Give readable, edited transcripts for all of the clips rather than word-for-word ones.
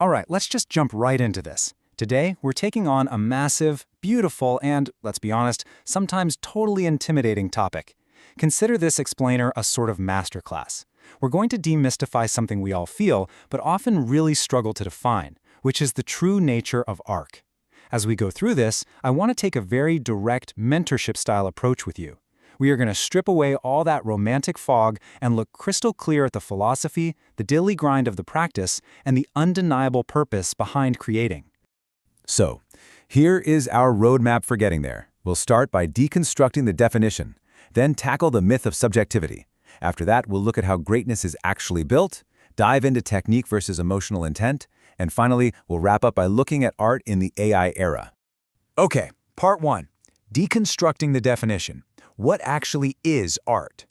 All right, let's just jump right into this. Today, we're taking on a massive, beautiful, and, let's be honest, sometimes totally intimidating topic. Consider this explainer a sort of masterclass. We're going to demystify something we all feel, but often really struggle to define, which is the true nature of art. As we go through this, I want to take a very direct mentorship-style approach with you. We are going to strip away all that romantic fog and look crystal clear at the philosophy, the daily grind of the practice, and the undeniable purpose behind creating. So, here is our roadmap for getting there. We'll start by deconstructing the definition, then tackle the myth of subjectivity. After that, we'll look at how greatness is actually built, dive into technique versus emotional intent, and finally, we'll wrap up by looking at art in the AI era. Okay, part 1. Deconstructing the definition. What actually is art?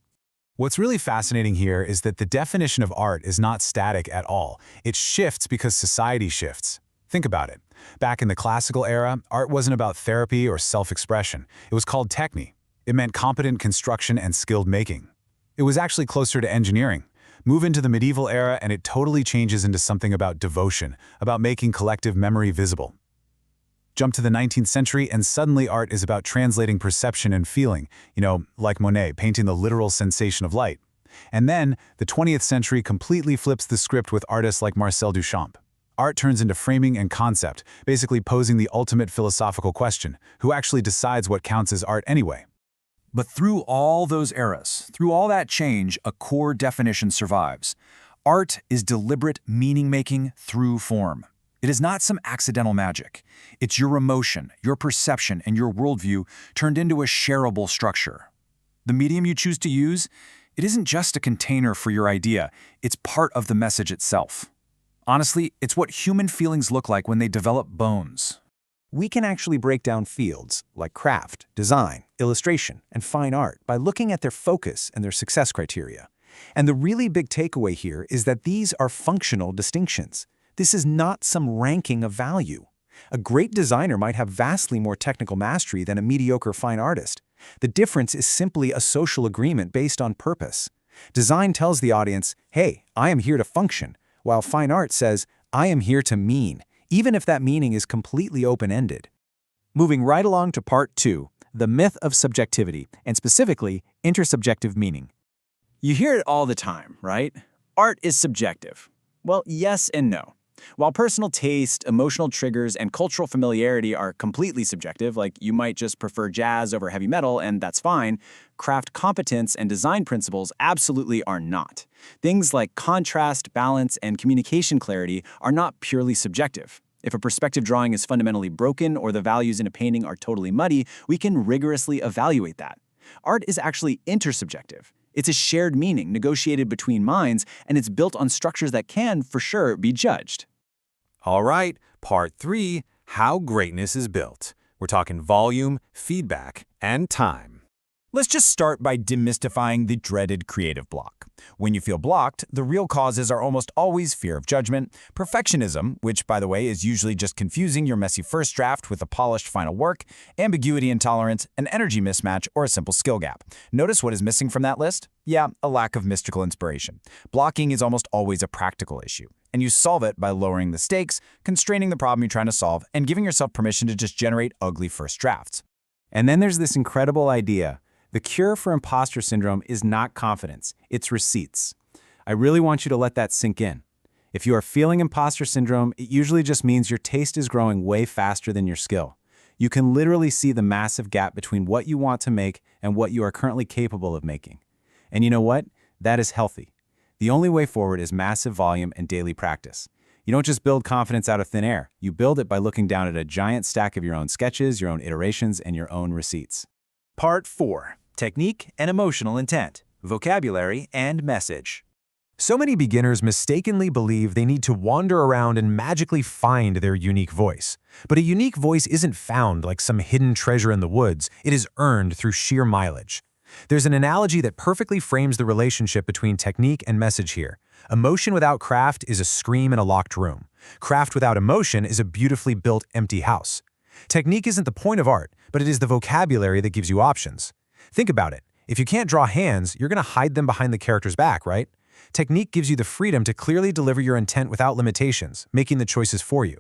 What's really fascinating here is that the definition of art is not static at all. It shifts because society shifts. Think about it. Back in the classical era, art wasn't about therapy or self-expression. It was called techne. It meant competent construction and skilled making. It was actually closer to engineering. Move into the medieval era and it totally changes into something about devotion, about making collective memory visible. Jump to the 19th century and suddenly art is about translating perception and feeling, like Monet painting the literal sensation of light. And then, the 20th century completely flips the script with artists like Marcel Duchamp. Art turns into framing and concept, basically posing the ultimate philosophical question: who actually decides what counts as art anyway? But through all those eras, through all that change, a core definition survives. Art is deliberate meaning-making through form. It is not some accidental magic. It's your emotion, your perception, and your worldview turned into a shareable structure. The medium you choose to use, it isn't just a container for your idea, it's part of the message itself. Honestly, it's what human feelings look like when they develop bones. We can actually break down fields like craft, design, illustration, and fine art by looking at their focus and their success criteria. And the really big takeaway here is that these are functional distinctions. This is not some ranking of value. A great designer might have vastly more technical mastery than a mediocre fine artist. The difference is simply a social agreement based on purpose. Design tells the audience, hey, I am here to function, while fine art says, I am here to mean, even if that meaning is completely open-ended. Moving right along to part 2, the myth of subjectivity, and specifically, intersubjective meaning. You hear it all the time, right? Art is subjective. Well, yes and no. While personal taste, emotional triggers, and cultural familiarity are completely subjective, like you might just prefer jazz over heavy metal, and that's fine, craft competence and design principles absolutely are not. Things like contrast, balance, and communication clarity are not purely subjective. If a perspective drawing is fundamentally broken or the values in a painting are totally muddy, we can rigorously evaluate that. Art is actually intersubjective. It's a shared meaning negotiated between minds, and it's built on structures that can, for sure, be judged. All right, part 3, how greatness is built. We're talking volume, feedback, and time. Let's just start by demystifying the dreaded creative block. When you feel blocked, the real causes are almost always fear of judgment, perfectionism, which, by the way, is usually just confusing your messy first draft with a polished final work, ambiguity intolerance, an energy mismatch, or a simple skill gap. Notice what is missing from that list? Yeah, a lack of mystical inspiration. Blocking is almost always a practical issue, and you solve it by lowering the stakes, constraining the problem you're trying to solve, and giving yourself permission to just generate ugly first drafts. And then there's this incredible idea. The cure for imposter syndrome is not confidence, it's receipts. I really want you to let that sink in. If you are feeling imposter syndrome, it usually just means your taste is growing way faster than your skill. You can literally see the massive gap between what you want to make and what you are currently capable of making. And you know what? That is healthy. The only way forward is massive volume and daily practice. You don't just build confidence out of thin air. You build it by looking down at a giant stack of your own sketches, your own iterations, and your own receipts. Part 4. Technique and emotional intent, vocabulary and message. So many beginners mistakenly believe they need to wander around and magically find their unique voice. But a unique voice isn't found like some hidden treasure in the woods, it is earned through sheer mileage. There's an analogy that perfectly frames the relationship between technique and message here. Emotion without craft is a scream in a locked room. Craft without emotion is a beautifully built empty house. Technique isn't the point of art, but it is the vocabulary that gives you options. Think about it. If you can't draw hands, you're going to hide them behind the character's back, right? Technique gives you the freedom to clearly deliver your intent without limitations, making the choices for you.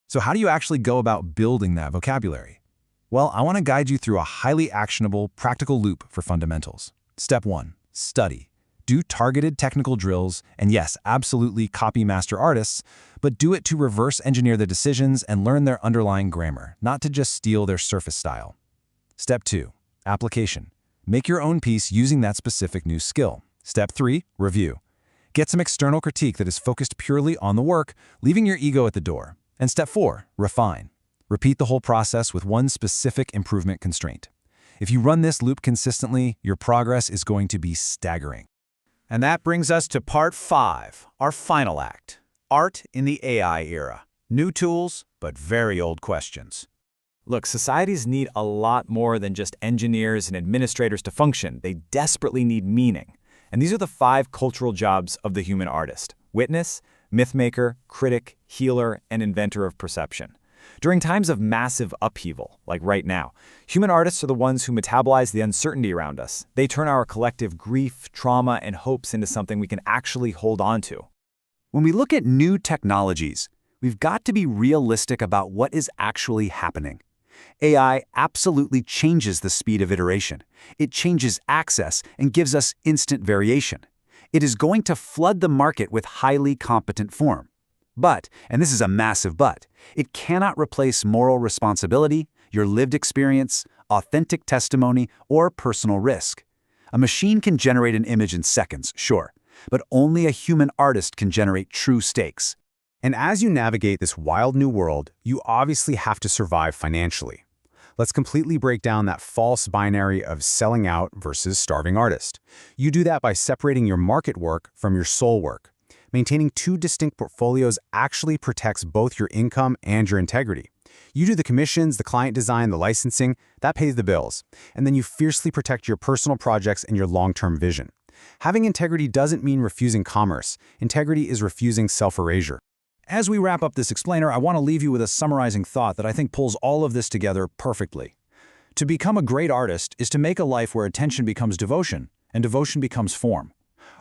So how do you actually go about building that vocabulary? Well, I want to guide you through a highly actionable, practical loop for fundamentals. Step 1. Study. Do targeted technical drills, and yes, absolutely copy master artists, but do it to reverse engineer the decisions and learn their underlying grammar, not to just steal their surface style. Step 2. Application. Make your own piece using that specific new skill. Step 3. Review. Get some external critique that is focused purely on the work, leaving your ego at the door. And step 4. Refine. Repeat the whole process with one specific improvement constraint. If you run this loop consistently, your progress is going to be staggering. And that brings us to part 5, our final act. Art in the AI era. New tools, but very old questions. Look, societies need a lot more than just engineers and administrators to function. They desperately need meaning. And these are the 5 cultural jobs of the human artist: witness, mythmaker, critic, healer, and inventor of perception. During times of massive upheaval, like right now, human artists are the ones who metabolize the uncertainty around us. They turn our collective grief, trauma, and hopes into something we can actually hold on to. When we look at new technologies, we've got to be realistic about what is actually happening. AI absolutely changes the speed of iteration. It changes access and gives us instant variation. It is going to flood the market with highly competent form. But, and this is a massive but, it cannot replace moral responsibility, your lived experience, authentic testimony, or personal risk. A machine can generate an image in seconds, sure, but only a human artist can generate true stakes. And as you navigate this wild new world, you obviously have to survive financially. Let's completely break down that false binary of selling out versus starving artist. You do that by separating your market work from your soul work. Maintaining 2 distinct portfolios actually protects both your income and your integrity. You do the commissions, the client design, the licensing, that pays the bills. And then you fiercely protect your personal projects and your long-term vision. Having integrity doesn't mean refusing commerce. Integrity is refusing self-erasure. As we wrap up this explainer, I want to leave you with a summarizing thought that I think pulls all of this together perfectly. To become a great artist is to make a life where attention becomes devotion, and devotion becomes form.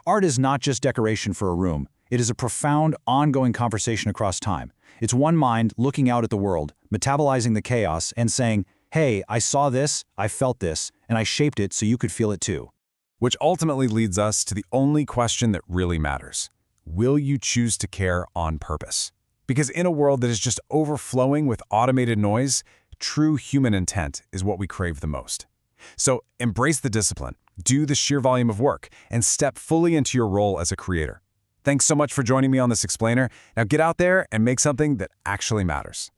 Art is not just decoration for a room. It is a profound, ongoing conversation across time. It's one mind looking out at the world, metabolizing the chaos, and saying, hey, I saw this, I felt this, and I shaped it so you could feel it too. Which ultimately leads us to the only question that really matters. Will you choose to care on purpose? Because in a world that is just overflowing with automated noise, true human intent is what we crave the most. So embrace the discipline, do the sheer volume of work, and step fully into your role as a creator. Thanks so much for joining me on this explainer. Now get out there and make something that actually matters.